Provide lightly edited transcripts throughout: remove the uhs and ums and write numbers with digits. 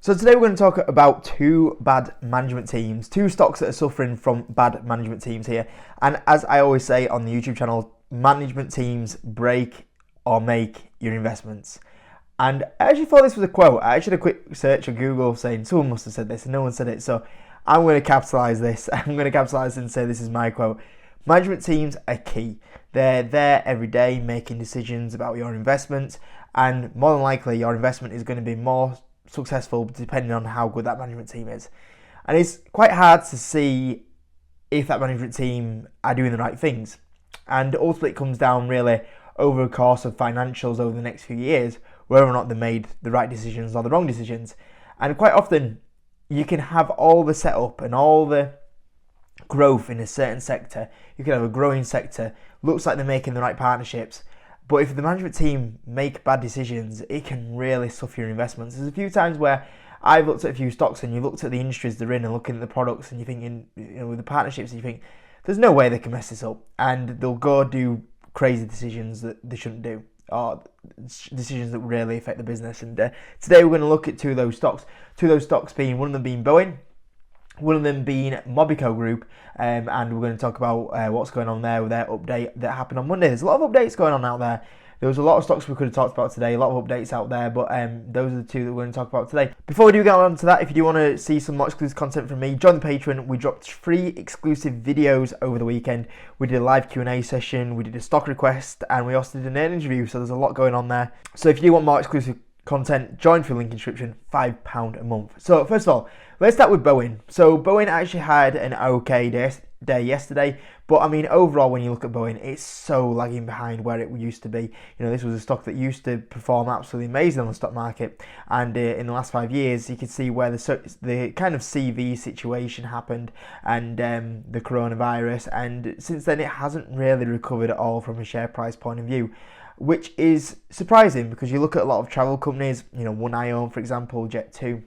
So today we're going to talk about two bad management teams, two stocks that are suffering from bad management teams here. And as I always say on the YouTube channel, management teams break or make your investments. And I actually thought this was a quote. I actually did a quick search on Google saying someone must have said this and no one said it. So I'm going to capitalize this. I'm going to capitalize and say this is my quote. Management teams are key. They're there every day making decisions about your investments, and more than likely your investment is going to be more successful depending on how good that management team is. And it's quite hard to see if that management team are doing the right things. And ultimately it comes down really over a course of financials over the next few years, whether or not they made the right decisions or the wrong decisions. And quite often you can have all the setup and all the growth in a certain sector. You can have a growing sector, looks like they're making the right partnerships, but if the management team make bad decisions, it can really suffer your investments. There's a few times where I've looked at a few stocks and you looked at the industries they're in and looking at the products and you're thinking, with the partnerships, you think, there's no way they can mess this up. And they'll go do crazy decisions that they shouldn't do, or decisions that really affect the business. And today we're going to look at two of those stocks being, one of them being Boeing, one of them being Mobico Group, and we're going to talk about what's going on there with their update that happened on Monday. There's a lot of updates going on out there. There was a lot of stocks we could have talked about today, a lot of updates out there, but those are the two that we're going to talk about today. Before we do get on to that, if you do want to see some more exclusive content from me, join the Patreon. We dropped 3 exclusive videos over the weekend. We did a live Q&A session, we did a stock request, and we also did an earnings review, so there's a lot going on there. So if you do want more exclusive content, join through link in description, £5 a month. So first of all, let's start with Boeing. So Boeing actually had an okay day yesterday, but I mean overall when you look at Boeing, it's so lagging behind where it used to be. This was a stock that used to perform absolutely amazing on the stock market, and in the last 5 years you can see where the kind of CV situation happened and the coronavirus, and since then it hasn't really recovered at all from a share price point of view, which is surprising because you look at a lot of travel companies, One I own, for example, Jet2,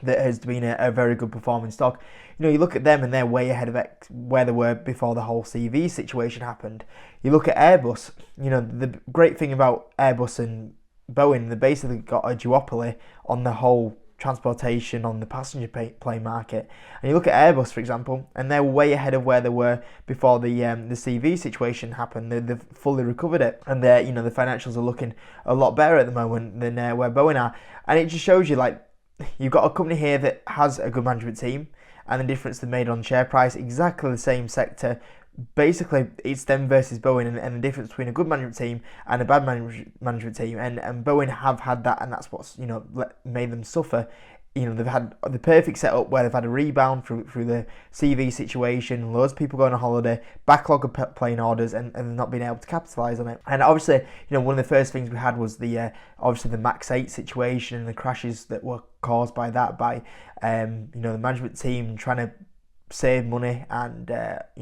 that has been a very good performing stock. You look at them and they're way ahead of where they were before the whole CV situation happened. You look at Airbus, the great thing about Airbus and Boeing, they basically got a duopoly on the whole transportation, on the passenger plane market. And you look at Airbus, for example, and they're way ahead of where they were before the CV situation happened. They've fully recovered it, and the financials are looking a lot better at the moment than where Boeing are. And it just shows you, you've got a company here that has a good management team, and the difference they made on share price, exactly the same sector. Basically, it's them versus Boeing, and the difference between a good management team and a bad management team. And Boeing have had that, and that's what's made them suffer. They've had the perfect setup where they've had a rebound through the CV situation, loads of people going on holiday, backlog of plane orders, and not being able to capitalise on it. And obviously, one of the first things we had was the obviously the Max 8 situation and the crashes that were caused by that, by the management team trying to save money, and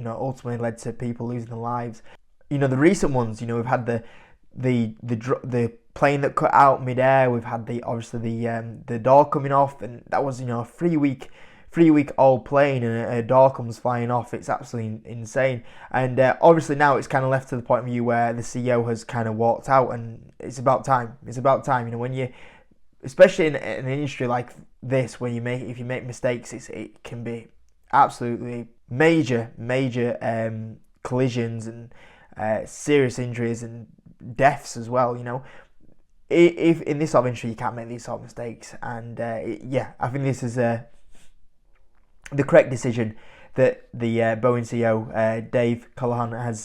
ultimately led to people losing their lives. The recent ones, we've had the plane that cut out mid-air. We've had the door coming off, and that was a 3-week old plane, and a door comes flying off. It's absolutely insane. And obviously now it's kind of left to the point of view where the CEO has kind of walked out, and it's about time. When you, especially in an industry like this, when if you make mistakes, it can be absolutely major collisions and serious injuries and deaths as well. If in this sort of industry you can't make these sort of mistakes, and I think this is the correct decision that the Boeing CEO Dave Callahan has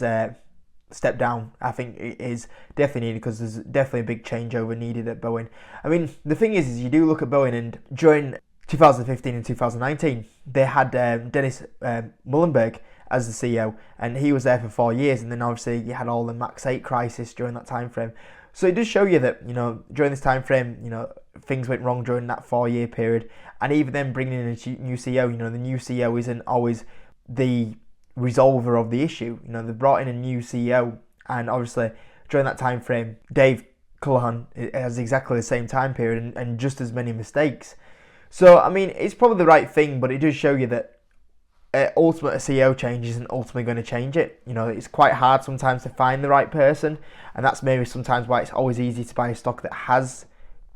stepped down. I think it is definitely needed, because there's definitely a big changeover needed at Boeing. I mean, the thing is you do look at Boeing, and during 2015 and 2019, they had Dennis Muhlenberg as the CEO, and he was there for 4 years, and then obviously you had all the Max 8 crisis during that time frame. So it does show you that, during this time frame, things went wrong during that 4-year period, and even then bringing in a new CEO, the new CEO isn't always the resolver of the issue. They brought in a new CEO, and obviously during that time frame, Dave Callahan has exactly the same time period and just as many mistakes. So, I mean, it's probably the right thing, but it does show you that ultimate a CEO change isn't ultimately going to change it. It's quite hard sometimes to find the right person, and that's maybe sometimes why it's always easy to buy a stock that has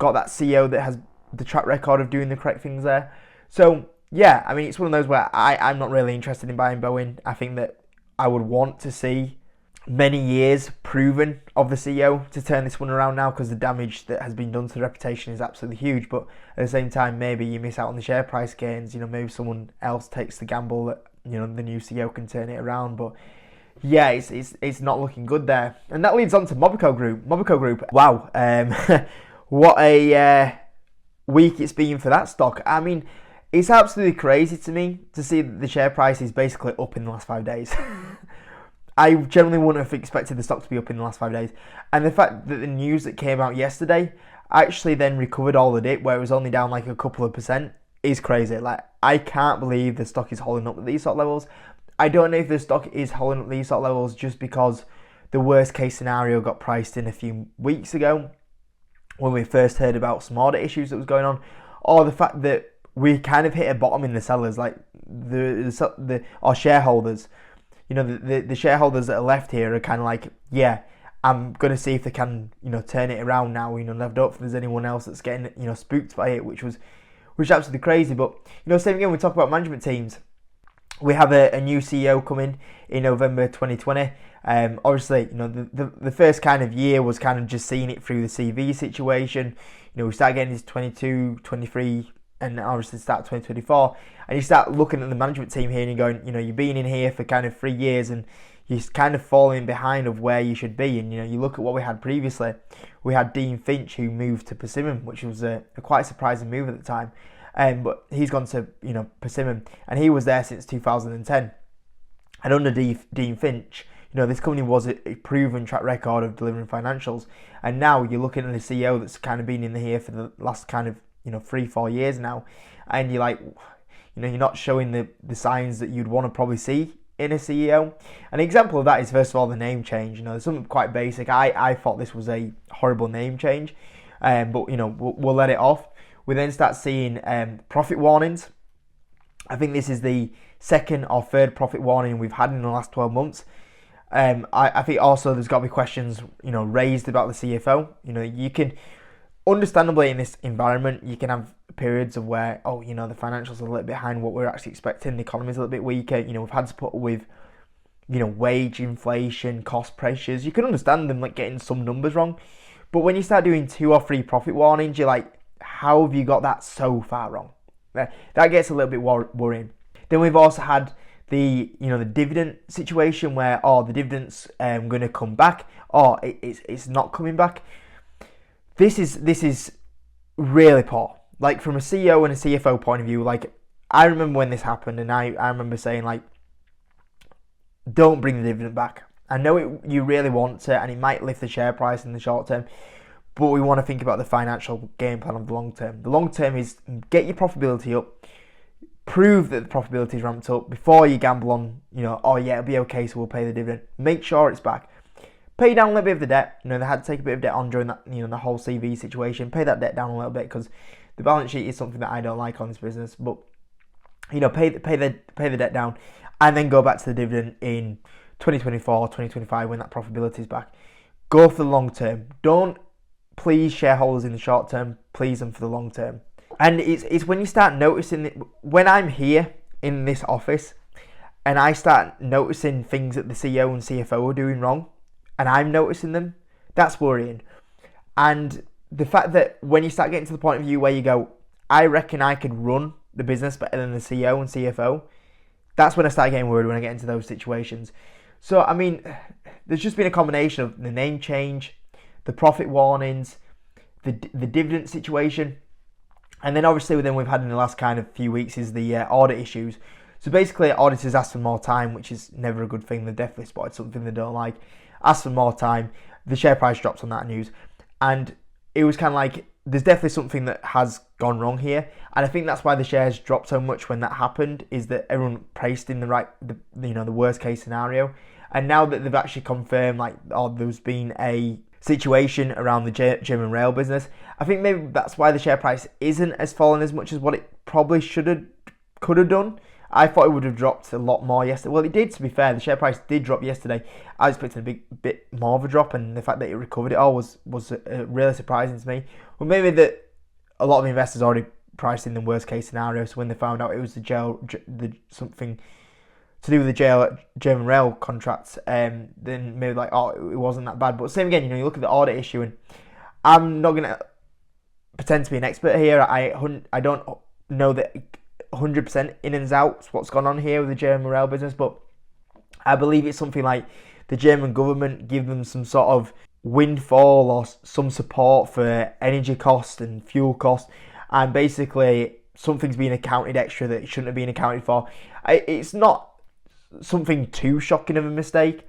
got that CEO that has the track record of doing the correct things there. So yeah, I mean, it's one of those where I'm not really interested in buying Boeing. I think that I would want to see many years proven of the CEO to turn this one around now, because the damage that has been done to the reputation is absolutely huge. But at the same time, maybe you miss out on the share price gains. Maybe someone else takes the gamble that the new CEO can turn it around. But yeah, it's not looking good there. And that leads on to Mobico Group. Mobico Group, wow, what a week it's been for that stock. I mean, it's absolutely crazy to me to see that the share price is basically up in the last 5 days. I generally wouldn't have expected the stock to be up in the last 5 days. And the fact that the news that came out yesterday actually then recovered all the dip, where it was only down like a couple of percent, is crazy. Like, I can't believe the stock is holding up at these sort of levels. I don't know if the stock is holding up at these sort of levels just because the worst case scenario got priced in a few weeks ago when we first heard about some audit issues that was going on, or the fact that we kind of hit a bottom in the sellers, like our shareholders. The shareholders that are left here are kind of like, yeah, I'm going to see if they can, turn it around now. I don't know if there's anyone else that's getting, spooked by it, which is absolutely crazy. But, same again, we talk about management teams. We have a new CEO coming in November 2020. Obviously, the first kind of year was kind of just seeing it through the CV situation. We started getting into 22, 23, and obviously start 2024, and you start looking at the management team here and you're going, you've been in here for kind of 3 years and you're kind of falling behind of where you should be. And you look at what we had previously. We had Dean Finch, who moved to Persimmon, which was a quite surprising move at the time. But he's gone to Persimmon, and he was there since 2010. And under Dean Finch, this company was a proven track record of delivering financials. And now you're looking at a CEO that's kind of been in here for the last kind of 3-4 years now, and you're like, you're not showing the signs that you'd want to probably see in a CEO. An example of that is, first of all, the name change. There's something quite basic. I thought this was a horrible name change, but we'll let it off. We then start seeing profit warnings. I think this is the second or third profit warning we've had in the last 12 months. I think also there's got to be questions raised about the CFO. You can, understandably, in this environment, you can have periods of where, the financials are a little bit behind what we're actually expecting. The economy's a little bit weaker. We've had to put up with, wage inflation, cost pressures. You can understand them like getting some numbers wrong. But when you start doing 2 or 3 profit warnings, you're like, how have you got that so far wrong? That gets a little bit worrying. Then we've also had the dividend situation where, the dividend's going to come back, or it's not coming back. This is really poor. Like, from a CEO and a CFO point of view, like, I remember when this happened, and I remember saying, like, don't bring the dividend back. I know you really want to, and it might lift the share price in the short term, but we want to think about the financial game plan of the long term. The long term is get your profitability up, prove that the profitability is ramped up before you gamble on, it'll be okay, so we'll pay the dividend. Make sure it's back. Pay down a little bit of the debt. They had to take a bit of debt on during that, the whole CV situation. Pay that debt down a little bit, because the balance sheet is something that I don't like on this business. But pay the debt down, and then go back to the dividend in 2024, 2025 when that profitability is back. Go for the long term. Don't please shareholders in the short term. Please them for the long term. And it's when you start noticing it, when I'm here in this office, and I start noticing things that the CEO and CFO are doing wrong, and I'm noticing them, that's worrying. And the fact that when you start getting to the point of view where you go, I reckon I could run the business better than the CEO and CFO, that's when I start getting worried, when I get into those situations. So, I mean, there's just been a combination of the name change, the profit warnings, the dividend situation, and then obviously we've had in the last kind of few weeks is the audit issues. So basically, auditors ask for more time, which is never a good thing. They've definitely spotted something they don't like. Ask for more time. The share price drops on that news, and it was kind of like there's definitely something that has gone wrong here, and I think that's why the shares dropped so much when that happened. Is that everyone priced in the worst case scenario, and now that they've actually confirmed there's been a situation around the German rail business, I think maybe that's why the share price isn't as fallen as much as what it probably could have done. I thought it would have dropped a lot more yesterday. Well, it did, to be fair. The share price did drop yesterday. I was expecting a bit more of a drop, and the fact that it recovered it all was really surprising to me. Well, maybe that a lot of investors already priced in the worst case scenario. So when they found out it was something to do with the German rail contracts, then maybe like, oh, it wasn't that bad. But same again, you look at the audit issue, and I'm not gonna pretend to be an expert here. I don't know that 100% in and outs what's gone on here with the German rail business, but I believe it's something like the German government give them some sort of windfall or some support for energy costs and fuel costs, and basically something's being accounted extra that it shouldn't have been accounted for. It's not something too shocking of a mistake,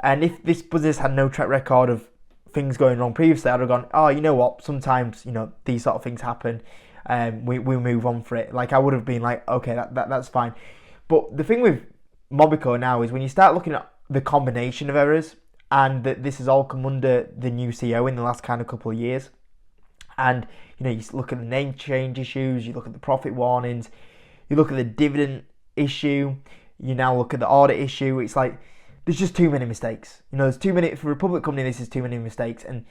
and if this business had no track record of things going wrong previously, I'd have gone, oh, you know what, sometimes these sort of things happen, we move on for it. Like, I would have been like, okay, that's fine. But the thing with Mobico now is when you start looking at the combination of errors, and that this has all come under the new CEO in the last kind of couple of years, and you look at the name change issues, you look at the profit warnings, you look at the dividend issue, you now look at the audit issue. It's like there's just too many mistakes. There's too many for a public company. This is too many mistakes, and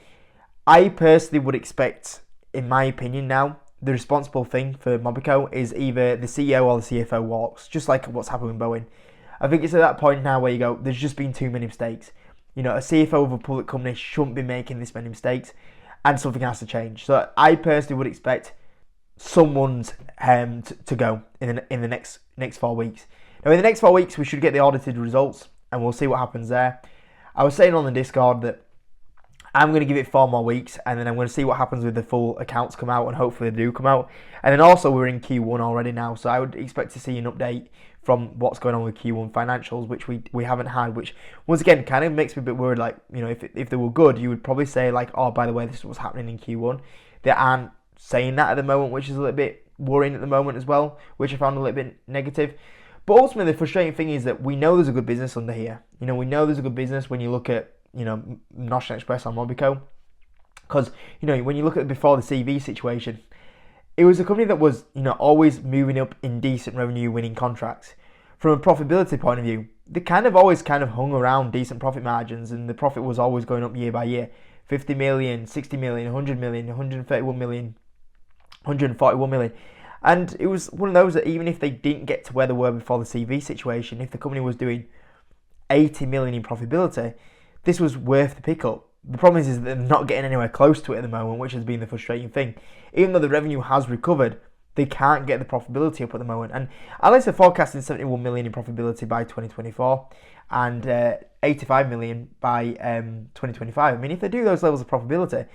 I personally would expect, in my opinion, now the responsible thing for Mobico is either the CEO or the CFO walks, just like what's happened with Boeing. I think it's at that point now where you go, there's just been too many mistakes. A CFO of a public company shouldn't be making this many mistakes, and something has to change. So I personally would expect someone's to go in the next 4 weeks. Now, in the next 4 weeks, we should get the audited results, and we'll see what happens there. I was saying on the Discord that I'm going to give it 4 more weeks, and then I'm going to see what happens with the full accounts come out, and hopefully they do come out. And then also we're in Q1 already now, so I would expect to see an update from what's going on with Q1 financials, which we haven't had, which once again kind of makes me a bit worried. Like, if they were good, you would probably say like, oh, by the way, this is what's happening in Q1. They aren't saying that at the moment, which is a little bit worrying at the moment as well, which I found a little bit negative. But ultimately, the frustrating thing is that we know there's a good business under here. We know there's a good business when you look at National Express on Mobico, because when you look at before the CV situation, it was a company that was always moving up in decent revenue, winning contracts. From a profitability point of view, they always hung around decent profit margins, and the profit was always going up year by year. 50 million, 60 million, 100 million, 131 million, 141 million. And it was one of those that even if they didn't get to where they were before the CV situation, if the company was doing 80 million in profitability, this was worth the pickup. The problem is that they're not getting anywhere close to it at the moment, which has been the frustrating thing. Even though the revenue has recovered, they can't get the profitability up at the moment. And analysts are forecasting 71 million in profitability by 2024 and 85 million by 2025. I mean, if they do those levels of profitability,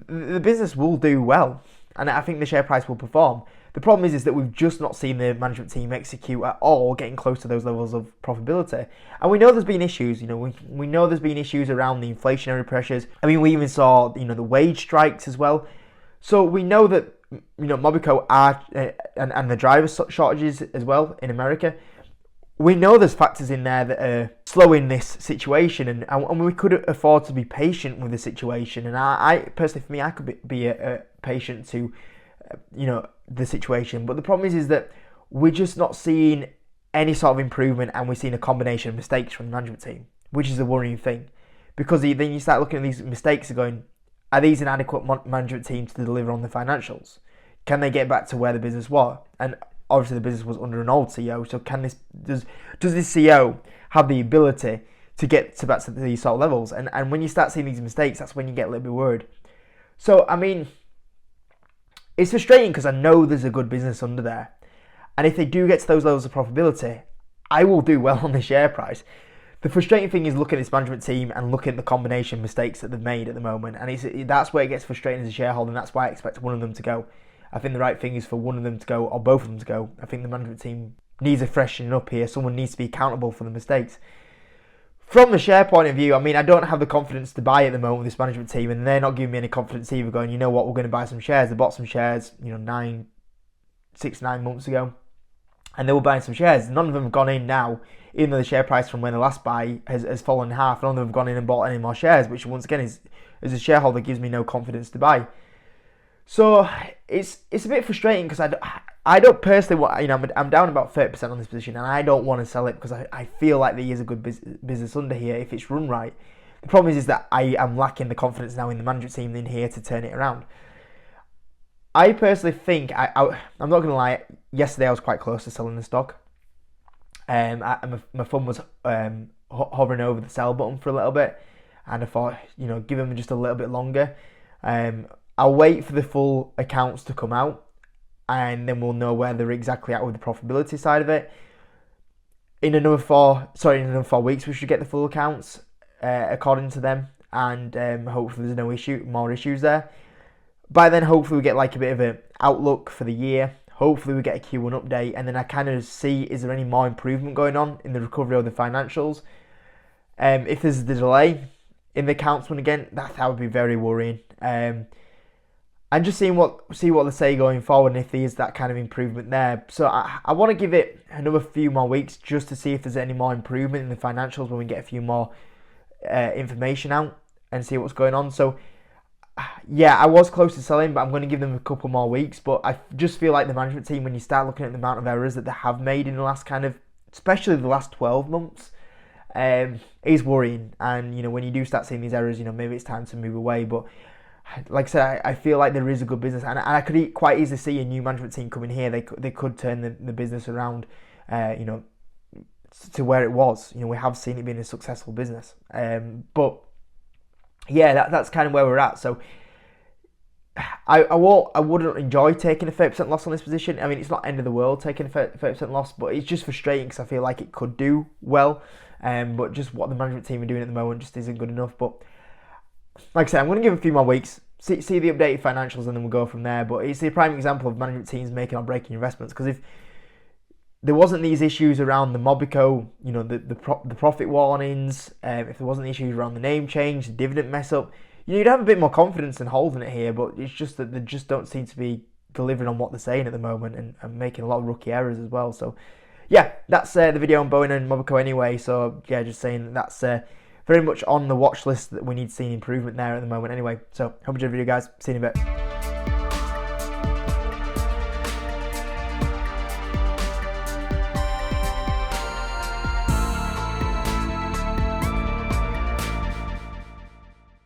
the business will do well, and I think the share price will perform. The problem is that we've just not seen the management team execute at all, getting close to those levels of profitability. And we know there's been issues. We know there's been issues around the inflationary pressures. I mean, we even saw the wage strikes as well. So we know that Mobico are and the driver shortages as well in America. We know there's factors in there that are slowing this situation, and we could afford to be patient with the situation. And I personally, for me, I could be a patient to the situation. But the problem is that we're just not seeing any sort of improvement, and we're seeing a combination of mistakes from the management team, which is a worrying thing, because then you start looking at these mistakes and going, are these an adequate management team to deliver on the financials? Can they get back to where the business was? And obviously the business was under an old CEO, so does this CEO have the ability to get back to these sort of levels? And when you start seeing these mistakes, that's when you get a little bit worried. So I mean, it's frustrating because I know there's a good business under there, and if they do get to those levels of profitability, I will do well on the share price. The frustrating thing is looking at this management team and looking at the combination of mistakes that they've made at the moment, and that's where it gets frustrating as a shareholder, and that's why I expect one of them to go. I think the right thing is for one of them to go, or both of them to go. I think the management team needs a freshening up here. Someone needs to be accountable for the mistakes. From the share point of view, I mean, I don't have the confidence to buy at the moment with this management team, and they're not giving me any confidence either, going, you know what, we're going to buy some shares. They bought some shares, 9 months ago, and they were buying some shares. None of them have gone in now, even though the share price from when the last buy has fallen in half. None of them have gone in and bought any more shares, which once again is, as a shareholder, gives me no confidence to buy. So it's a bit frustrating because I don't personally want, I'm down about 30% on this position, and I don't want to sell it because I feel like there is a good business under here if it's run right. The problem is that I am lacking the confidence now in the management team in here to turn it around. I personally think, I'm not going to lie, yesterday I was quite close to selling the stock. My thumb was hovering over the sell button for a little bit, and I thought, give them just a little bit longer. I'll wait for the full accounts to come out, and then we'll know where they're exactly at with the profitability side of it. In another 4 weeks, we should get the full accounts according to them, and hopefully there's no more issues there. By then, hopefully we get like a bit of an outlook for the year. Hopefully we get a Q1 update, and then I kind of see, is there any more improvement going on in the recovery of the financials? If there's the delay in the accounts one again, that would be very worrying. And just see what they say going forward, and if there is that kind of improvement there. So I want to give it another few more weeks just to see if there's any more improvement in the financials when we get a few more information out and see what's going on. So yeah, I was close to selling, but I'm going to give them a couple more weeks. But I just feel like the management team, when you start looking at the amount of errors that they have made in the last especially the last 12 months, is worrying. And when you do start seeing these errors, maybe it's time to move away. But like I said, I feel like there is a good business, and I could quite easily see a new management team coming here. They could turn the business around, to where it was. We have seen it being a successful business. But yeah, that's kind of where we're at. So I wouldn't enjoy taking a 30% loss on this position. I mean, it's not end of the world taking a 30% loss, but it's just frustrating because I feel like it could do well. But just what the management team are doing at the moment just isn't good enough. But like I said, I'm going to give a few more weeks, see the updated financials, and then we'll go from there. But it's a prime example of management teams making or breaking investments, because if there wasn't these issues around the Mobico, the profit warnings, if there wasn't issues around the name change, the dividend mess up, you'd have a bit more confidence in holding it here. But it's just that they just don't seem to be delivering on what they're saying at the moment, and making a lot of rookie errors as well. So yeah, that's the video on Boeing and Mobico anyway. So yeah, just saying that's very much on the watch list, that we need to see an improvement there at the moment anyway. So hope you enjoyed the video, guys. See you in a bit.